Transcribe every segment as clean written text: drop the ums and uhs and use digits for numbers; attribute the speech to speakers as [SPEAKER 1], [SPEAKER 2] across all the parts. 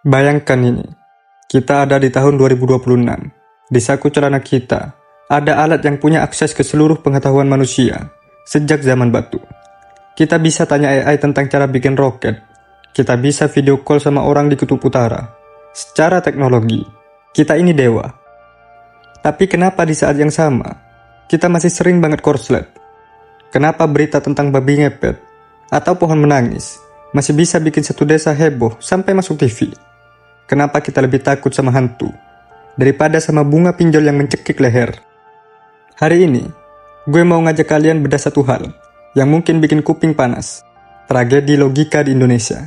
[SPEAKER 1] Bayangkan ini, kita ada di tahun 2026. Di saku celana kita, ada alat yang punya akses ke seluruh pengetahuan manusia sejak zaman batu. Kita bisa tanya AI tentang cara bikin roket. Kita bisa video call sama orang di kutub utara. Secara teknologi, kita ini dewa. Tapi kenapa di saat yang sama, kita masih sering banget korslet? Kenapa berita tentang babi ngepet atau pohon menangis masih bisa bikin satu desa heboh sampai masuk TV? Kenapa kita lebih takut sama hantu daripada sama bunga pinjol yang mencekik leher? Hari ini, gue mau ngajak kalian bedah satu hal yang mungkin bikin kuping panas. Tragedi logika di Indonesia.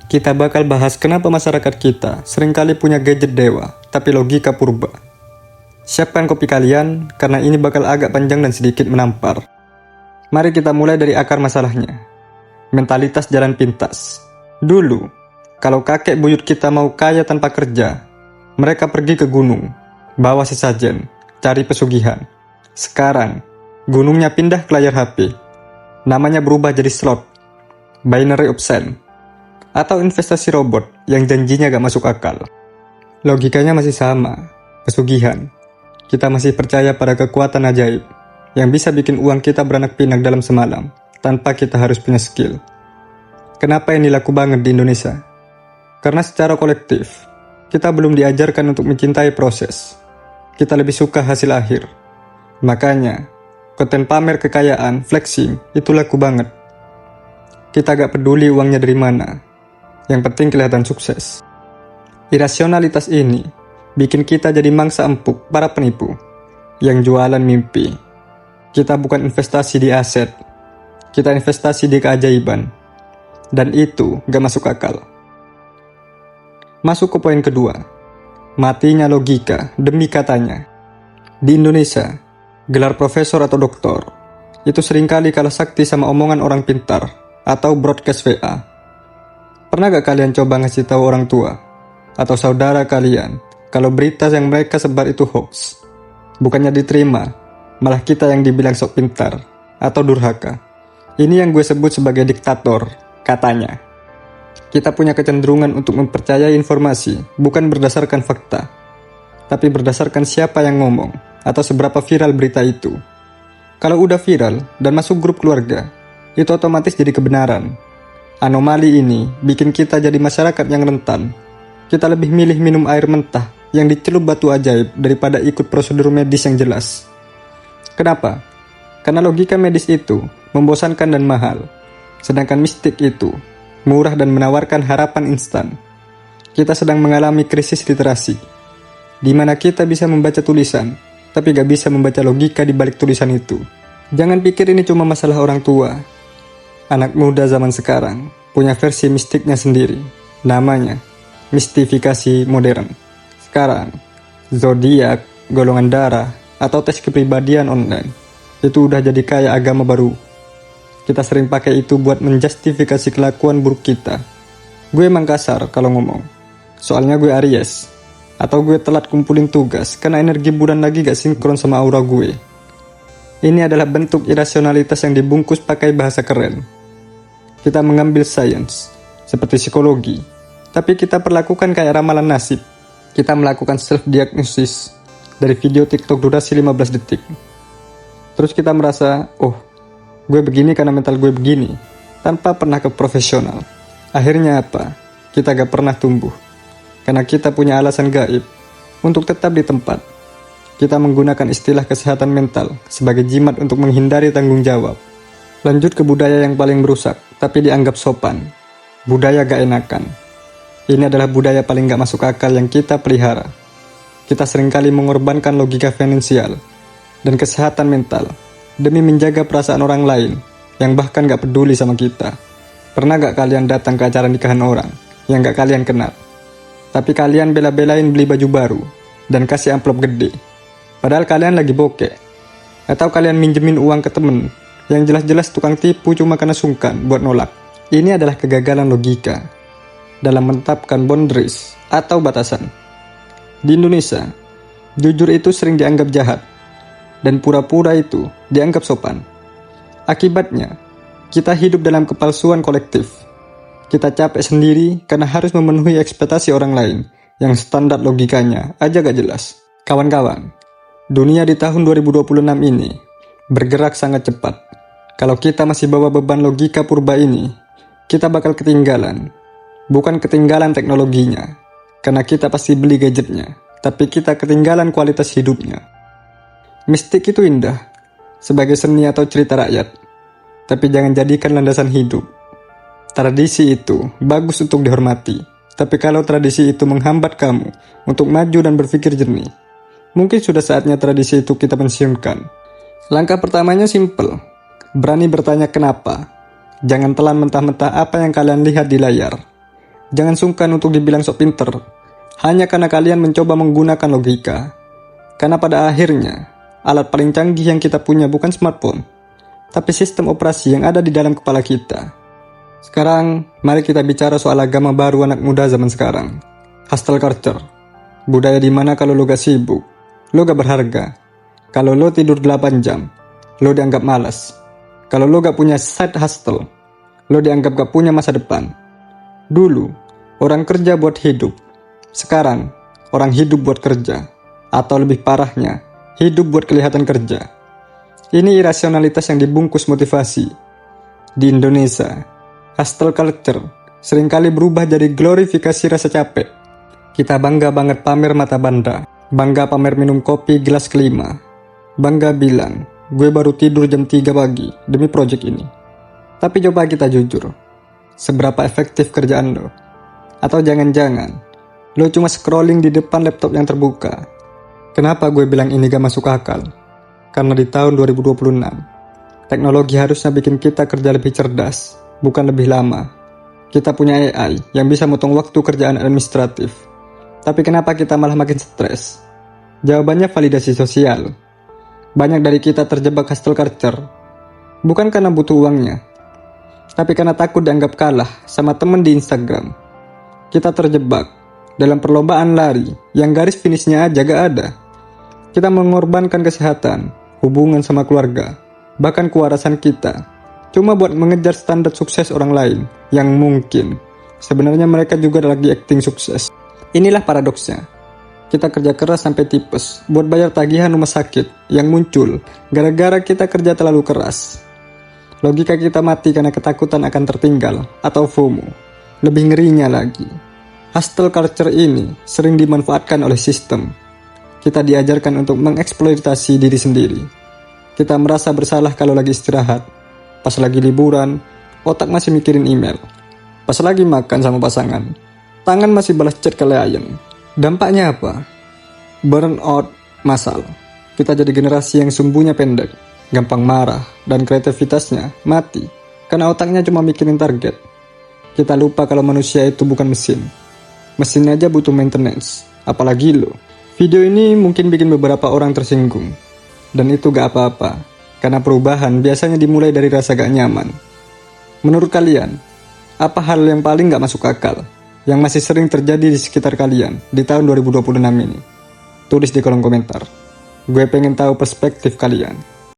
[SPEAKER 1] Kita bakal bahas kenapa masyarakat kita seringkali punya gadget dewa, tapi logika purba. Siapkan kopi kalian, karena ini bakal agak panjang dan sedikit menampar. Mari kita mulai dari akar masalahnya. Mentalitas jalan pintas. Dulu, kalau kakek buyut kita mau kaya tanpa kerja, mereka pergi ke gunung, bawa sesajen, cari pesugihan. Sekarang, gunungnya pindah ke layar HP. Namanya berubah jadi slot, binary option, atau investasi robot yang janjinya gak masuk akal. Logikanya masih sama, pesugihan. Kita masih percaya pada kekuatan ajaib yang bisa bikin uang kita beranak pinak dalam semalam, tanpa kita harus punya skill. Kenapa ini laku banget di Indonesia? Karena secara kolektif, kita belum diajarkan untuk mencintai proses. Kita lebih suka hasil akhir. Makanya, konten pamer kekayaan, flexing, itu laku banget. Kita gak peduli uangnya dari mana. Yang penting kelihatan sukses. Irasionalitas ini bikin kita jadi mangsa empuk para penipu yang jualan mimpi. Kita bukan investasi di aset. Kita investasi di keajaiban. Dan itu gak masuk akal. Masuk ke poin kedua. Matinya logika demi katanya. Di Indonesia, gelar profesor atau doktor itu seringkali kalah sakti sama omongan orang pintar atau broadcast VA. Pernah gak kalian coba ngasih tahu orang tua atau saudara kalian kalau berita yang mereka sebar itu hoax? Bukannya diterima, malah kita yang dibilang sok pintar atau durhaka. Ini yang gue sebut sebagai diktator, katanya. Kita punya kecenderungan untuk mempercayai informasi bukan berdasarkan fakta, tapi berdasarkan siapa yang ngomong atau seberapa viral berita itu. Kalau udah viral dan masuk grup keluarga, itu otomatis jadi kebenaran. Anomali ini bikin kita jadi masyarakat yang rentan. Kita lebih milih minum air mentah yang dicelup batu ajaib daripada ikut prosedur medis yang jelas. Kenapa? Karena logika medis itu membosankan dan mahal, sedangkan mistik itu murah dan menawarkan harapan instan. Kita sedang mengalami krisis literasi, di mana kita bisa membaca tulisan, tapi gak bisa membaca logika di balik tulisan itu. Jangan pikir ini cuma masalah orang tua. Anak muda zaman sekarang punya versi mistiknya sendiri. Namanya mistifikasi modern. Sekarang, zodiak, golongan darah, atau tes kepribadian online itu udah jadi kayak agama baru. Kita sering pakai itu buat menjustifikasi kelakuan buruk kita. Gue emang kasar kalau ngomong. Soalnya gue Aries. Atau gue telat kumpulin tugas karena energi bulan lagi gak sinkron sama aura gue. Ini adalah bentuk irasionalitas yang dibungkus pakai bahasa keren. Kita mengambil sains, seperti psikologi, tapi kita perlakukan kayak ramalan nasib. Kita melakukan self-diagnosis dari video TikTok durasi 15 detik. Terus kita merasa, oh, gue begini karena mental gue begini, tanpa pernah ke profesional. Akhirnya apa? Kita gak pernah tumbuh. Karena kita punya alasan gaib untuk tetap di tempat. Kita menggunakan istilah kesehatan mental sebagai jimat untuk menghindari tanggung jawab. Lanjut ke budaya yang paling merusak, tapi dianggap sopan. Budaya gak enakan. Ini adalah budaya paling gak masuk akal yang kita pelihara. Kita seringkali mengorbankan logika finansial dan kesehatan mental demi menjaga perasaan orang lain yang bahkan gak peduli sama kita. Pernah gak kalian datang ke acara nikahan orang yang gak kalian kenal, tapi kalian bela-belain beli baju baru dan kasih amplop gede, padahal kalian lagi bokeh? Atau kalian minjemin uang ke temen yang jelas-jelas tukang tipu cuma karena sungkan buat nolak? Ini adalah kegagalan logika dalam menetapkan boundaries atau batasan. Di Indonesia, jujur itu sering dianggap jahat, dan pura-pura itu dianggap sopan. Akibatnya, kita hidup dalam kepalsuan kolektif. Kita capek sendiri karena harus memenuhi ekspektasi orang lain yang standar logikanya aja gak jelas. Kawan-kawan, dunia di tahun 2026 ini bergerak sangat cepat. Kalau kita masih bawa beban logika purba ini, kita bakal ketinggalan. Bukan ketinggalan teknologinya, karena kita pasti beli gadgetnya, tapi kita ketinggalan kualitas hidupnya. Mistik itu indah, sebagai seni atau cerita rakyat, tapi jangan jadikan landasan hidup. Tradisi itu bagus untuk dihormati, tapi kalau tradisi itu menghambat kamu untuk maju dan berpikir jernih, mungkin sudah saatnya tradisi itu kita pensiunkan. Langkah pertamanya simple, berani bertanya kenapa. Jangan telan mentah-mentah apa yang kalian lihat di layar. Jangan sungkan untuk dibilang sok pinter, hanya karena kalian mencoba menggunakan logika. Karena pada akhirnya, alat paling canggih yang kita punya bukan smartphone, tapi sistem operasi yang ada di dalam kepala kita. Sekarang, mari kita bicara soal agama baru anak muda zaman sekarang. Hustle culture. Budaya dimana kalau lo gak sibuk, lo gak berharga. Kalau lo tidur 8 jam, lo dianggap malas. Kalau lo gak punya side hustle, lo dianggap gak punya masa depan. Dulu, orang kerja buat hidup. Sekarang, orang hidup buat kerja. Atau lebih parahnya, hidup buat kelihatan kerja. Ini irasionalitas yang dibungkus motivasi. Di Indonesia, hustle culture seringkali berubah jadi glorifikasi rasa capek. Kita bangga banget pamer mata banda, bangga pamer minum kopi gelas kelima, bangga bilang, gue baru tidur jam 3 pagi demi project ini. Tapi coba kita jujur, seberapa efektif kerjaan lo? Atau jangan-jangan, lo cuma scrolling di depan laptop yang terbuka? Kenapa gue bilang ini gak masuk akal? Karena di tahun 2026, teknologi harusnya bikin kita kerja lebih cerdas, bukan lebih lama. Kita punya AI yang bisa motong waktu kerjaan administratif. Tapi kenapa kita malah makin stres? Jawabannya validasi sosial. Banyak dari kita terjebak hustle culture. Bukan karena butuh uangnya, tapi karena takut dianggap kalah sama temen di Instagram. Kita terjebak dalam perlombaan lari yang garis finishnya aja gak ada. Kita mengorbankan kesehatan, hubungan sama keluarga, bahkan kewarasan kita cuma buat mengejar standar sukses orang lain yang mungkin sebenarnya mereka juga lagi acting sukses. Inilah paradoksnya. Kita kerja keras sampai tipes buat bayar tagihan rumah sakit yang muncul gara-gara kita kerja terlalu keras. Logika kita mati karena ketakutan akan tertinggal atau FOMO. Lebih ngerinya lagi, hustle culture ini sering dimanfaatkan oleh sistem. Kita diajarkan untuk mengeksploitasi diri sendiri. Kita merasa bersalah kalau lagi istirahat. Pas lagi liburan, otak masih mikirin email. Pas lagi makan sama pasangan, tangan masih balas chat klien. Dampaknya apa? Burnout massal. Kita jadi generasi yang sumbunya pendek, gampang marah, dan kreativitasnya mati karena otaknya cuma mikirin target. Kita lupa kalau manusia itu bukan mesin. Mesin aja butuh maintenance, apalagi lo. Video ini mungkin bikin beberapa orang tersinggung, dan itu gak apa-apa, karena perubahan biasanya dimulai dari rasa gak nyaman. Menurut kalian, apa hal yang paling gak masuk akal yang masih sering terjadi di sekitar kalian di tahun 2026 ini? Tulis di kolom komentar. Gue pengen tahu perspektif kalian.